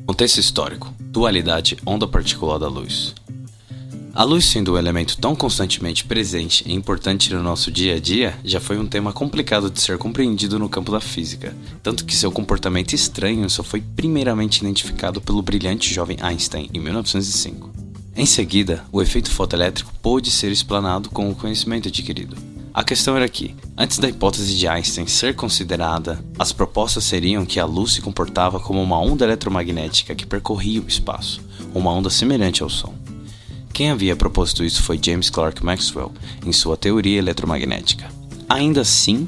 Contexto histórico. Dualidade onda-particular da luz. A luz, sendo um elemento tão constantemente presente e importante no nosso dia a dia, já foi um tema complicado de ser compreendido no campo da física, tanto que seu comportamento estranho só foi primeiramente identificado pelo brilhante jovem Einstein em 1905. Em seguida, o efeito fotoelétrico pôde ser explanado com o conhecimento adquirido. A questão era que, antes da hipótese de Einstein ser considerada, as propostas seriam que a luz se comportava como uma onda eletromagnética que percorria o espaço, uma onda semelhante ao som. Quem havia proposto isso foi James Clerk Maxwell, em sua teoria eletromagnética. Ainda assim,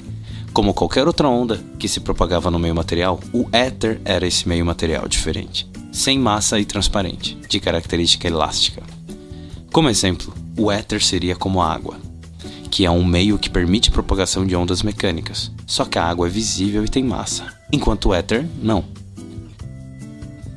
como qualquer outra onda que se propagava no meio material, o éter era esse meio material diferente, sem massa e transparente, de característica elástica. Como exemplo, o éter seria como a água, que é um meio que permite a propagação de ondas mecânicas, só que a água é visível e tem massa, enquanto o éter não.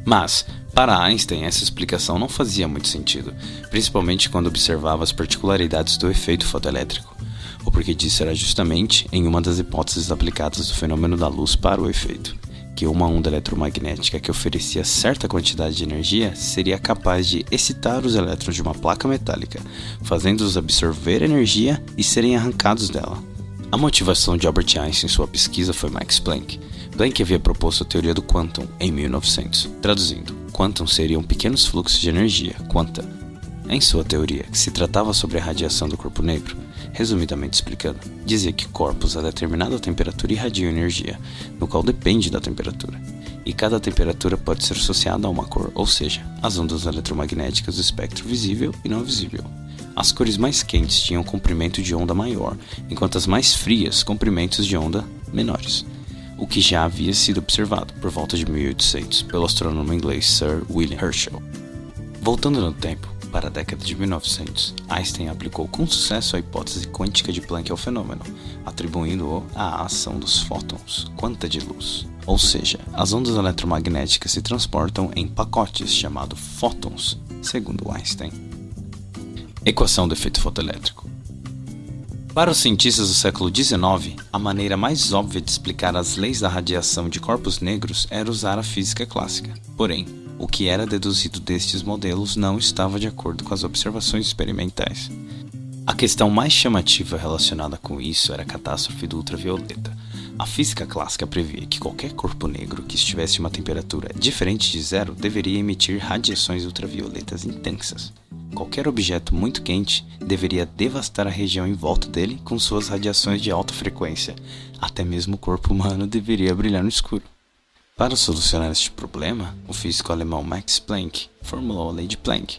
Mas, para Einstein, essa explicação não fazia muito sentido, principalmente quando observava as particularidades do efeito fotoelétrico. O porquê disso era justamente em uma das hipóteses aplicadas do fenômeno da luz para o efeito, que uma onda eletromagnética que oferecia certa quantidade de energia seria capaz de excitar os elétrons de uma placa metálica, fazendo-os absorver energia e serem arrancados dela. A motivação de Albert Einstein em sua pesquisa foi Max Planck. Planck havia proposto a teoria do quantum em 1900. Traduzindo, quantum seriam pequenos fluxos de energia, quanta. Em sua teoria, que se tratava sobre a radiação do corpo negro, resumidamente explicando, dizia que corpos a determinada temperatura irradiam energia, no qual depende da temperatura, e cada temperatura pode ser associada a uma cor, ou seja, as ondas eletromagnéticas do espectro visível e não visível. As cores mais quentes tinham comprimento de onda maior, enquanto as mais frias, comprimentos de onda menores, o que já havia sido observado por volta de 1800 pelo astrônomo inglês Sir William Herschel. Voltando no tempo, para a década de 1900, Einstein aplicou com sucesso a hipótese quântica de Planck ao fenômeno, atribuindo-o à ação dos fótons, quanta de luz. Ou seja, as ondas eletromagnéticas se transportam em pacotes chamados fótons, segundo Einstein. Equação do efeito fotoelétrico. Para os cientistas do século XIX, a maneira mais óbvia de explicar as leis da radiação de corpos negros era usar a física clássica. Porém, o que era deduzido destes modelos não estava de acordo com as observações experimentais. A questão mais chamativa relacionada com isso era a catástrofe do ultravioleta. A física clássica previa que qualquer corpo negro que estivesse a uma temperatura diferente de zero deveria emitir radiações ultravioletas intensas. Qualquer objeto muito quente deveria devastar a região em volta dele com suas radiações de alta frequência. Até mesmo o corpo humano deveria brilhar no escuro. Para solucionar este problema, o físico alemão Max Planck formulou a lei de Planck.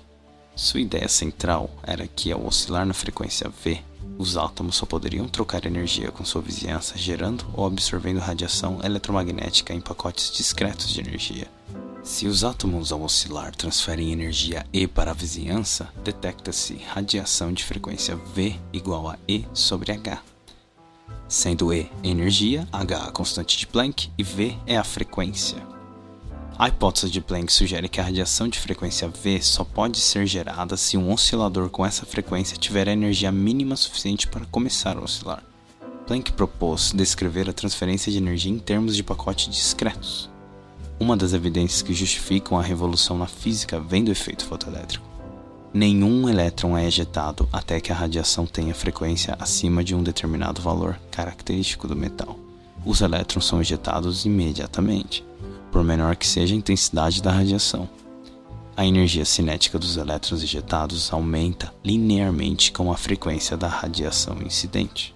Sua ideia central era que, ao oscilar na frequência V, os átomos só poderiam trocar energia com sua vizinhança, gerando ou absorvendo radiação eletromagnética em pacotes discretos de energia. Se os átomos, ao oscilar, transferem energia E para a vizinhança, detecta-se radiação de frequência V igual a E sobre H. Sendo E energia, H a constante de Planck e V é a frequência. A hipótese de Planck sugere que a radiação de frequência V só pode ser gerada se um oscilador com essa frequência tiver a energia mínima suficiente para começar a oscilar. Planck propôs descrever a transferência de energia em termos de pacotes discretos. Uma das evidências que justificam a revolução na física vem do efeito fotoelétrico. Nenhum elétron é ejetado até que a radiação tenha frequência acima de um determinado valor característico do metal. Os elétrons são ejetados imediatamente, por menor que seja a intensidade da radiação. A energia cinética dos elétrons ejetados aumenta linearmente com a frequência da radiação incidente.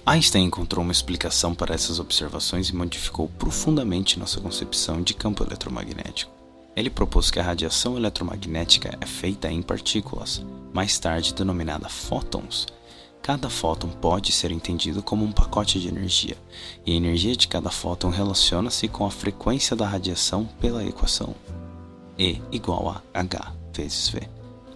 Einstein encontrou uma explicação para essas observações e modificou profundamente nossa concepção de campo eletromagnético. Ele propôs que a radiação eletromagnética é feita em partículas, mais tarde denominada fótons. Cada fóton pode ser entendido como um pacote de energia, e a energia de cada fóton relaciona-se com a frequência da radiação pela equação E igual a H vezes V.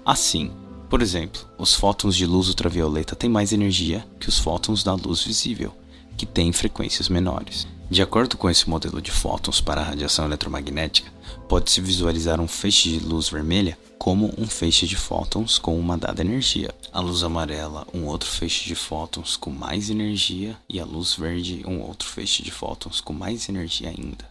Assim, por exemplo, os fótons de luz ultravioleta têm mais energia que os fótons da luz visível, que têm frequências menores. De acordo com esse modelo de fótons para a radiação eletromagnética, pode-se visualizar um feixe de luz vermelha como um feixe de fótons com uma dada energia, a luz amarela um outro feixe de fótons com mais energia e a luz verde um outro feixe de fótons com mais energia ainda.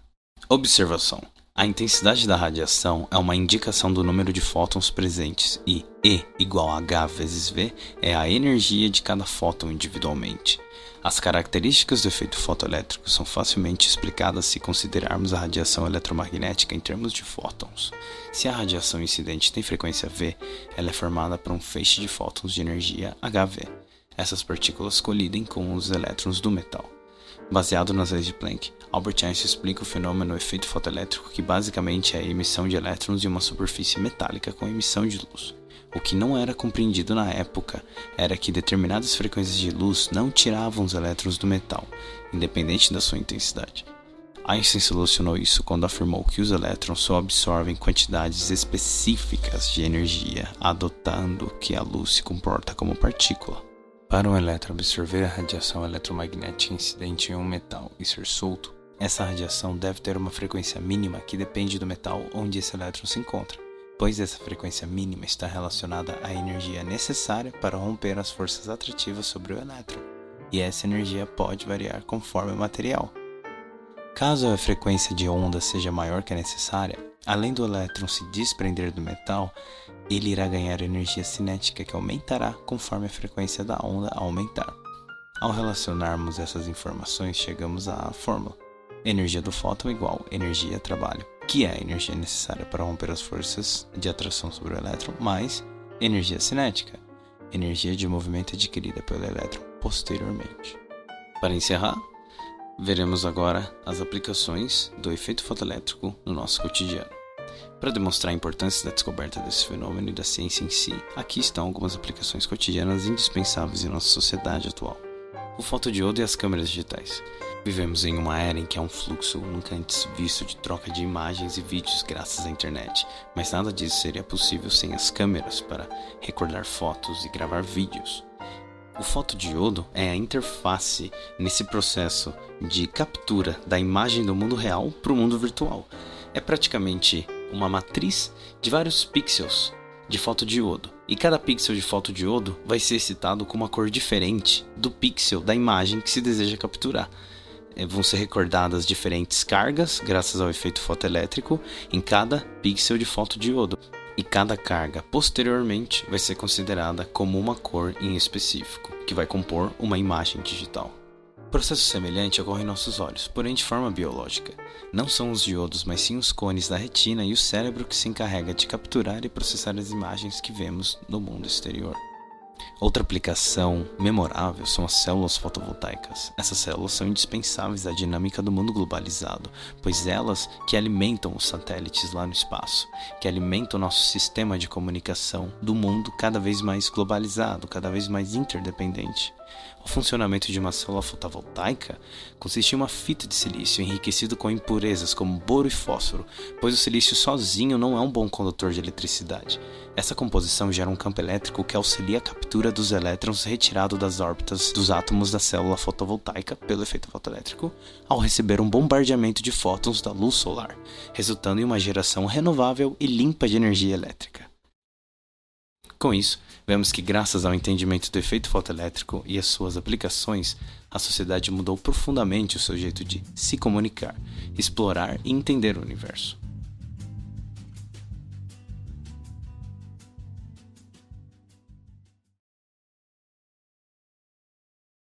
Observação: A intensidade da radiação é uma indicação do número de fótons presentes e E igual a H vezes V é a energia de cada fóton individualmente. As características do efeito fotoelétrico são facilmente explicadas se considerarmos a radiação eletromagnética em termos de fótons. Se a radiação incidente tem frequência V, ela é formada por um feixe de fótons de energia HV. Essas partículas colidem com os elétrons do metal. Baseado nas leis de Planck, Albert Einstein explica o fenômeno efeito fotoelétrico, que basicamente é a emissão de elétrons de uma superfície metálica com emissão de luz. O que não era compreendido na época era que determinadas frequências de luz não tiravam os elétrons do metal, independente da sua intensidade. Einstein solucionou isso quando afirmou que os elétrons só absorvem quantidades específicas de energia, adotando que a luz se comporta como partícula. Para um elétron absorver a radiação eletromagnética incidente em um metal e ser solto, essa radiação deve ter uma frequência mínima que depende do metal onde esse elétron se encontra, pois essa frequência mínima está relacionada à energia necessária para romper as forças atrativas sobre o elétron, e essa energia pode variar conforme o material. Caso a frequência de onda seja maior que a necessária, além do elétron se desprender do metal, ele irá ganhar energia cinética que aumentará conforme a frequência da onda aumentar. Ao relacionarmos essas informações, chegamos à fórmula: energia do fóton igual energia trabalho, que é a energia necessária para romper as forças de atração sobre o elétron, mais energia cinética, energia de movimento adquirida pelo elétron posteriormente. Para encerrar, veremos agora as aplicações do efeito fotoelétrico no nosso cotidiano. Para demonstrar a importância da descoberta desse fenômeno e da ciência em si, aqui estão algumas aplicações cotidianas indispensáveis em nossa sociedade atual. O fotodiodo e as câmeras digitais. Vivemos em uma era em que há um fluxo nunca antes visto de troca de imagens e vídeos graças à internet, mas nada disso seria possível sem as câmeras para recordar fotos e gravar vídeos. O fotodiodo é a interface nesse processo de captura da imagem do mundo real para o mundo virtual. É praticamente uma matriz de vários pixels de fotodiodo, e cada pixel de fotodiodo vai ser excitado com uma cor diferente do pixel da imagem que se deseja capturar. Vão ser recordadas diferentes cargas, graças ao efeito fotoelétrico, em cada pixel de fotodiodo. E cada carga, posteriormente, vai ser considerada como uma cor em específico, que vai compor uma imagem digital. Processo semelhante ocorre em nossos olhos, porém de forma biológica. Não são os diodos, mas sim os cones da retina e o cérebro que se encarrega de capturar e processar as imagens que vemos no mundo exterior. Outra aplicação memorável são as células fotovoltaicas. Essas células são indispensáveis à dinâmica do mundo globalizado, pois elas que alimentam os satélites lá no espaço, que alimentam o nosso sistema de comunicação do mundo cada vez mais globalizado, cada vez mais interdependente. O funcionamento de uma célula fotovoltaica consiste em uma fita de silício enriquecido com impurezas como boro e fósforo, pois o silício sozinho não é um bom condutor de eletricidade. Essa composição gera um campo elétrico que auxilia a captura dos elétrons retirado das órbitas dos átomos da célula fotovoltaica pelo efeito fotoelétrico, ao receber um bombardeamento de fótons da luz solar, resultando em uma geração renovável e limpa de energia elétrica. Com isso, vemos que graças ao entendimento do efeito fotoelétrico e as suas aplicações, a sociedade mudou profundamente o seu jeito de se comunicar, explorar e entender o universo.